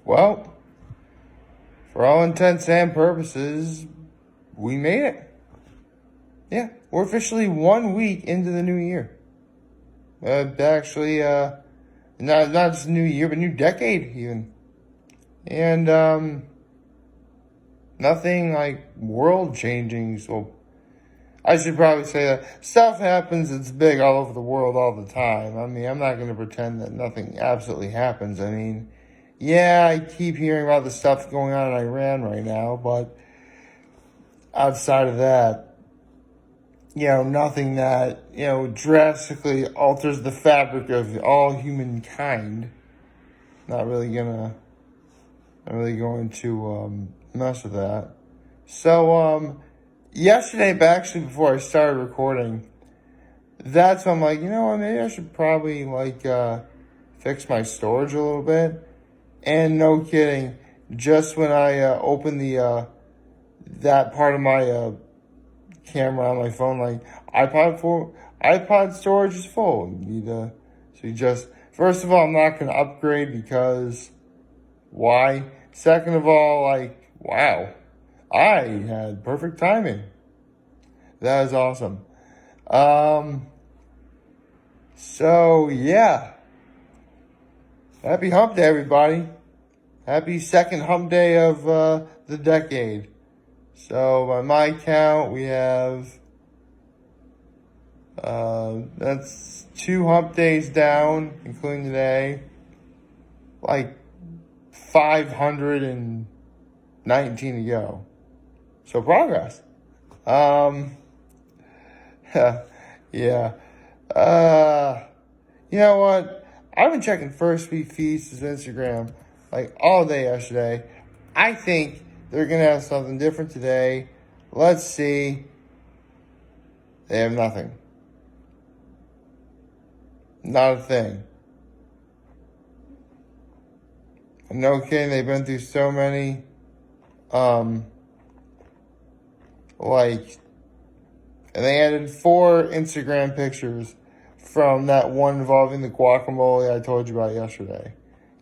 Well, for all intents and purposes, we made it. Yeah, we're officially 1 week into the new year. Not just new year, but new decade even. And nothing like world changing. So I should probably say that stuff happens that's big all over the world all the time. I mean, I'm not going to pretend that nothing absolutely happens. I mean, yeah, I keep hearing about the stuff going on in Iran right now, but outside of that, nothing that, drastically alters the fabric of all humankind. Not really going to mess with that. So, yesterday, actually, before I started recording, that's when I'm like, maybe I should probably, fix my storage a little bit. And no kidding, just when I opened that part of my camera on my phone, iPod storage is full. First of all, I'm not going to upgrade because why? Second of all, wow, I had perfect timing. That is awesome. So yeah, happy hump day, everybody. Happy second hump day of the decade. So by my count, we have that's 2 hump days down, including today. 519 to go. So progress. Yeah. You know what? I've been checking First Week Feasts' Instagram all day yesterday. I think they're going to have something different today. Let's see. They have nothing. Not a thing. No kidding, they've been through so many, and they added 4 Instagram pictures from that one involving the guacamole I told you about yesterday,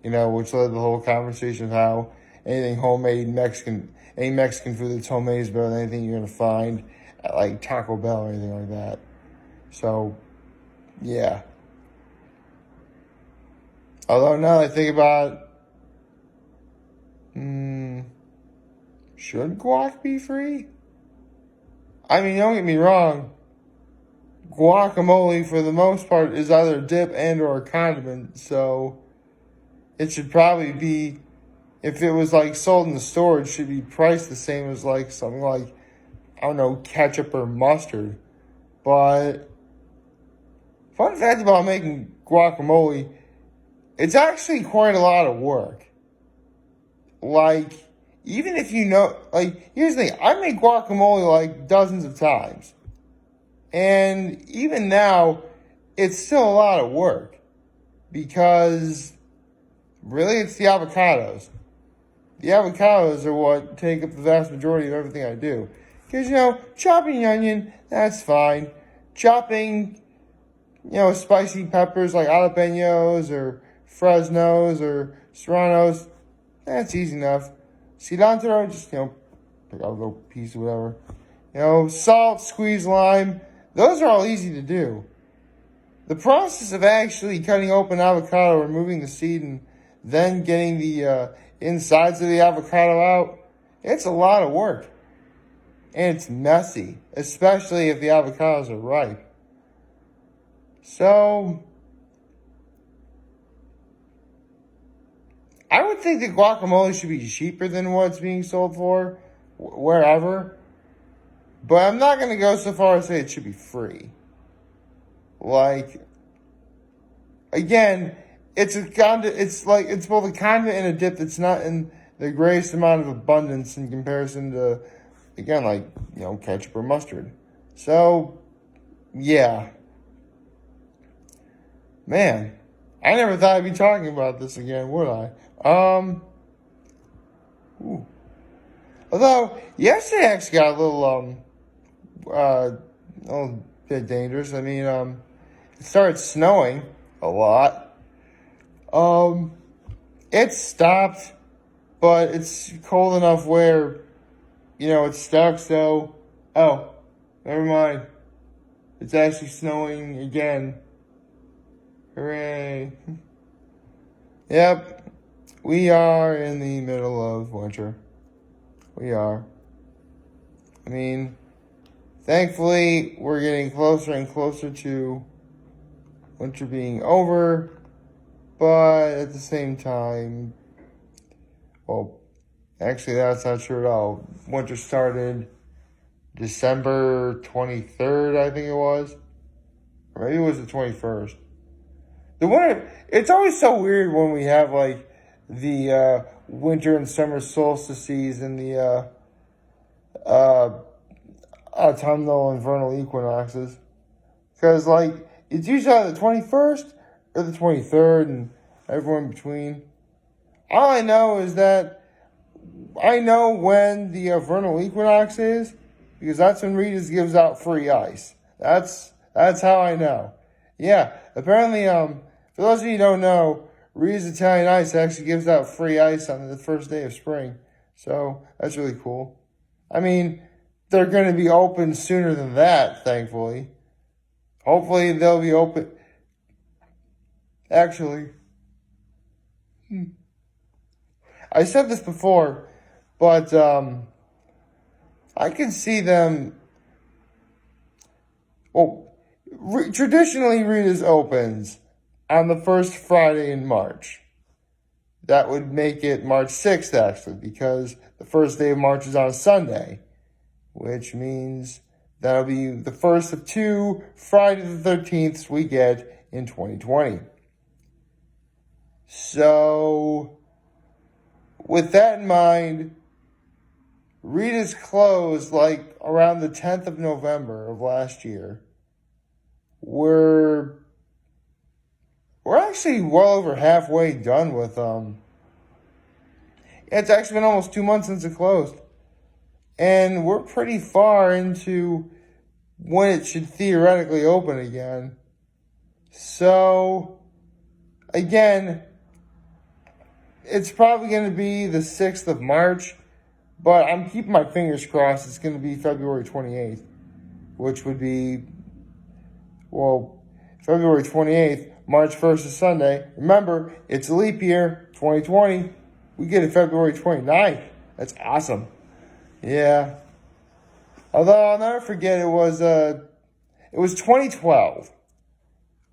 which led to the whole conversation of how anything homemade any Mexican food that's homemade is better than anything you're going to find at Taco Bell or anything like that. So, yeah. Although now that I think about it, should guac be free? I mean, don't get me wrong. Guacamole, for the most part, is either a dip and or a condiment. So, it should probably be, if it was sold in the store, it should be priced the same as something I don't know, ketchup or mustard. But, fun fact about making guacamole, it's actually quite a lot of work. Even if here's the thing, I make guacamole dozens of times. And even now, it's still a lot of work. Because, really, it's the avocados. The avocados are what take up the vast majority of everything I do. Because, chopping the onion, that's fine. Chopping, spicy peppers like jalapenos or Fresnos or Serranos, that's easy enough. Cilantro, just, pick out a little piece or whatever. Salt, squeeze lime, those are all easy to do. The process of actually cutting open avocado, removing the seed, and then getting the insides of the avocado out, it's a lot of work. And it's messy, especially if the avocados are ripe. So, I would think that guacamole should be cheaper than what it's being sold for, wherever. But I'm not going to go so far as to say it should be free. Again, it's both a condiment and a dip that's not in the greatest amount of abundance in comparison to, again, ketchup or mustard. So, yeah. Man, I never thought I'd be talking about this again, would I? Although, yesterday actually got a little bit dangerous. I mean, it started snowing a lot. It stopped but it's cold enough where, it's stuck. So, oh, never mind. It's actually snowing again. Hooray. Yep, we are in the middle of winter. We are. I mean, thankfully, we're getting closer and closer to winter being over, but at the same time, well, actually, that's not true at all. Winter started December 23rd, I think it was. Or maybe it was the 21st. The winter, it's always so weird when we have, like, the winter and summer solstices and the autumnal and vernal equinoxes. Because, like, it's usually either the 21st or the 23rd and everyone in between. All I know is that I know when the vernal equinox is, because that's when Rita's gives out free ice. That's how I know. Yeah, apparently, for those of you who don't know, Rita's Italian Ice actually gives out free ice on the first day of spring. So, that's really cool. I mean, they're going to be open sooner than that, thankfully. Hopefully, they'll be open. Actually, I said this before, but I can see them. Well, traditionally, Rita's opens on the first Friday in March. That would make it March 6th, actually, because the first day of March is on a Sunday, which means that'll be the first of two Friday the 13th we get in 2020. So, with that in mind, Rita's closed like around the 10th of November of last year. We're actually well over halfway done with it's actually been almost 2 months since it closed. And we're pretty far into when it should theoretically open again. So, again, it's probably going to be the 6th of March, but I'm keeping my fingers crossed it's going to be February 28th, which would be, well, February 28th, March 1st is Sunday. Remember, it's a leap year, 2020. We get it February 29th. That's awesome. Yeah. Although I'll never forget, it was 2012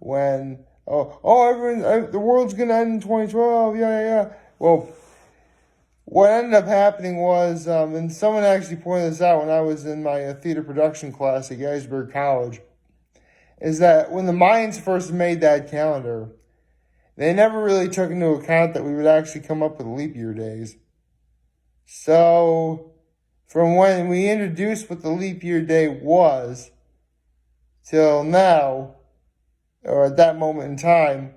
when everyone, the world's gonna end in 2012. Yeah. Well, what ended up happening was, and someone actually pointed this out when I was in my theater production class at Gettysburg College, is that when the Mayans first made that calendar, they never really took into account that we would actually come up with leap year days. So, from when we introduced what the leap year day was till now, or at that moment in time,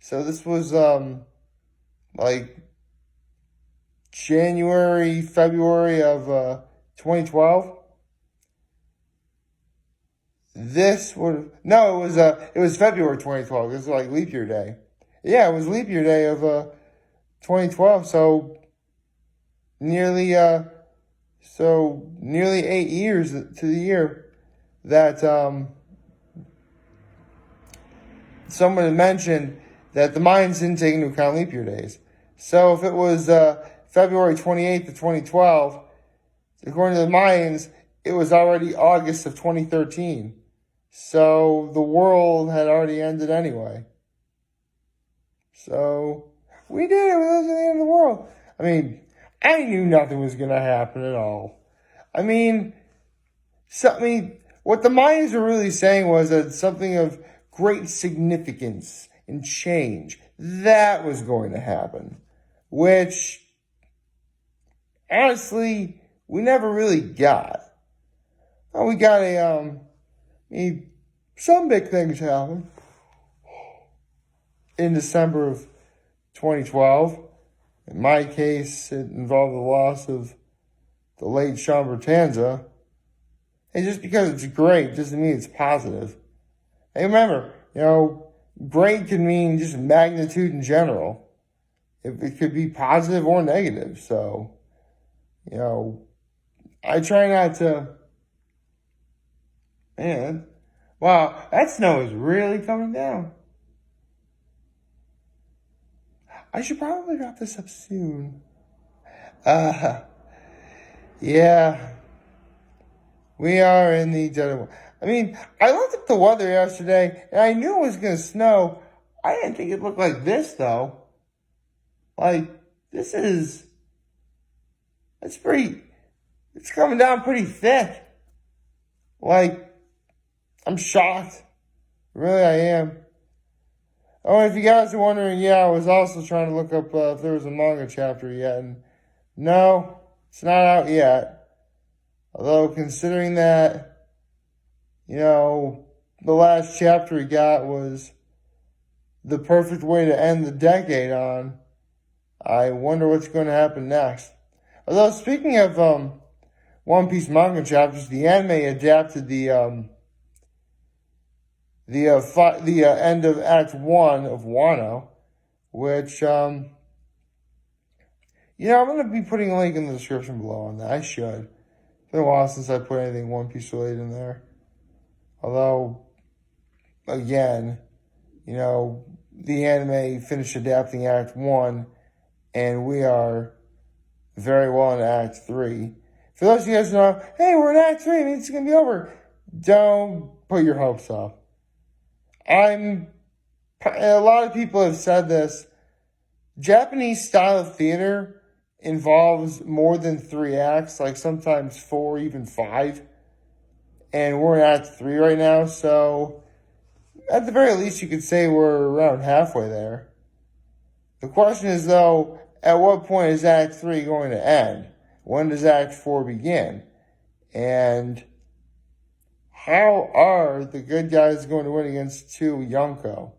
so this was like January, February of 2012. It was February 2012. This was like leap year day. Yeah, it was leap year day of 2012. So nearly 8 years to the year that someone had mentioned that the Mayans didn't take into account leap year days. So if it was February 28th of 2012, according to the Mayans, it was already August of 2013. So the world had already ended anyway. So we did it. We lived in the end of the world. I mean, I knew nothing was going to happen at all. I mean, what the Mayans were really saying was that something of great significance and change, that was going to happen. Which, honestly, we never really got. Well, we got some big things happened in December of 2012. In my case, it involved the loss of the late Sean Bertanza. And just because it's great doesn't mean it's positive. Hey, remember, great can mean just magnitude in general. it could be positive or negative. So, I try not to. Man, wow, that snow is really coming down. I should probably wrap this up soon. Uh, yeah, we are in the dead of. I mean, I looked at the weather yesterday, and I knew it was going to snow. I didn't think it looked like this, though. Like, it's coming down pretty thick. Like, I'm shocked. Really, I am. Oh, and if you guys are wondering, yeah, I was also trying to look up if there was a manga chapter yet, and no, it's not out yet. Although, considering that, the last chapter we got was the perfect way to end the decade on, I wonder what's going to happen next. Although, speaking of One Piece manga chapters, the anime adapted the end of Act 1 of Wano, which, I'm going to be putting a link in the description below on that. I should. It's been a while since I put anything One Piece related in there. Although, again, the anime finished adapting Act 1, and we are very well in Act 3. For those of you guys who know, hey, we're in Act 3, I mean, it's going to be over. Don't put your hopes up. A lot of people have said this. Japanese style of theater involves more than 3 acts, like sometimes 4, even 5. And we're in Act 3 right now, so at the very least you could say we're around halfway there. The question is, though, at what point is Act 3 going to end? When does Act 4 begin? And how are the good guys going to win against 2 Yonko?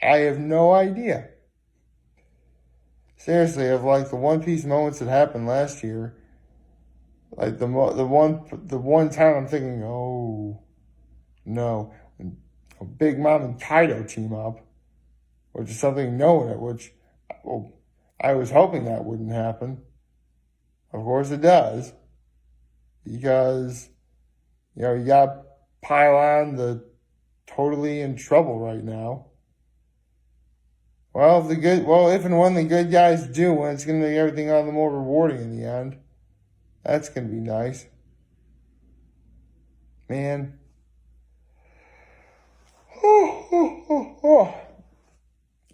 I have no idea. Seriously, of like the One Piece moments that happened last year, like the one time I'm thinking, oh no, a Big Mom and Kaido team up, which is something I was hoping that wouldn't happen. Of course it does, because you got Pylon, the totally in trouble right now. Well, if and when the good guys do win, it's going to make everything all the more rewarding in the end. That's going to be nice. Man.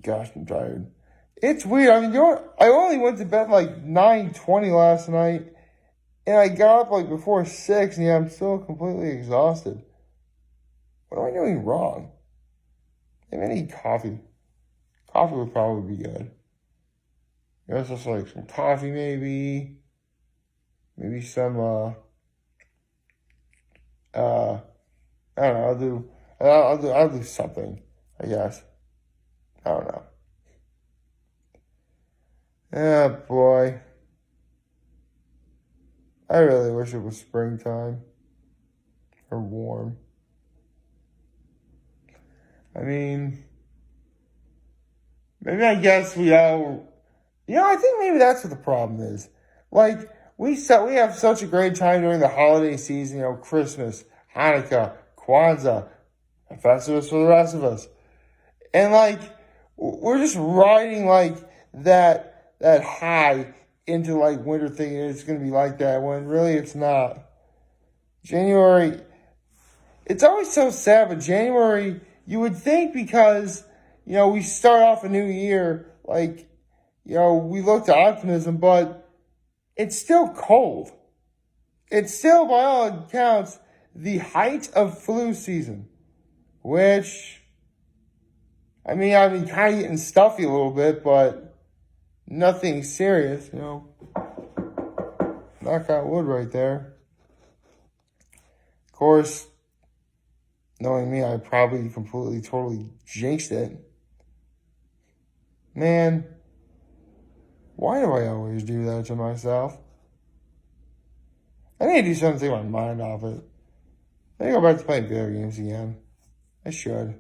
Gosh, I'm tired. It's weird. I mean, I only went to bed like 9:20 last night, and I got up like before 6, and I'm still completely exhausted. What am I doing wrong? Maybe I need coffee. Coffee would probably be good. Just like some coffee, maybe. Maybe some, I don't know, I'll do something, I guess. I don't know. Ah, boy. I really wish it was springtime. Or warm. I mean, maybe I guess we all, I think maybe that's what the problem is. Like, we have such a great time during the holiday season, Christmas, Hanukkah, Kwanzaa, and festivals for the rest of us. And like, we're just riding like that high into like winter thinking it's going to be like that when really it's not. January, it's always so sad, but January, you would think because, we start off a new year, like, we look to optimism, but it's still cold. It's still, by all accounts, the height of flu season, which, I've been kind of getting stuffy a little bit, but nothing serious, Knock on wood right there. Of course, knowing me, I probably completely, totally jinxed it. Man, why do I always do that to myself? I need to do something to take my mind off it. I need to go back to playing video games again. I should.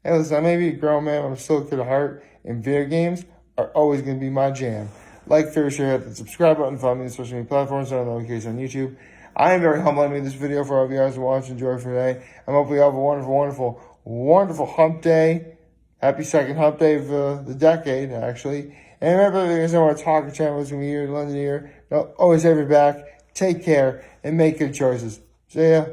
Hey, listen, I may be a grown man, but I'm still a kid at heart. In video games, are always going to be my jam. Like, favorite, share, hit the subscribe button, follow me on social media platforms, and on notifications on YouTube. I am very humbled. I made this video for all of you guys to watch and enjoy for today. I hope you have a wonderful, wonderful, wonderful hump day. Happy second hump day of the decade, actually. And remember, there's no more talking channel is going to be here in London here. No, always have your back. Take care and make good choices. See ya.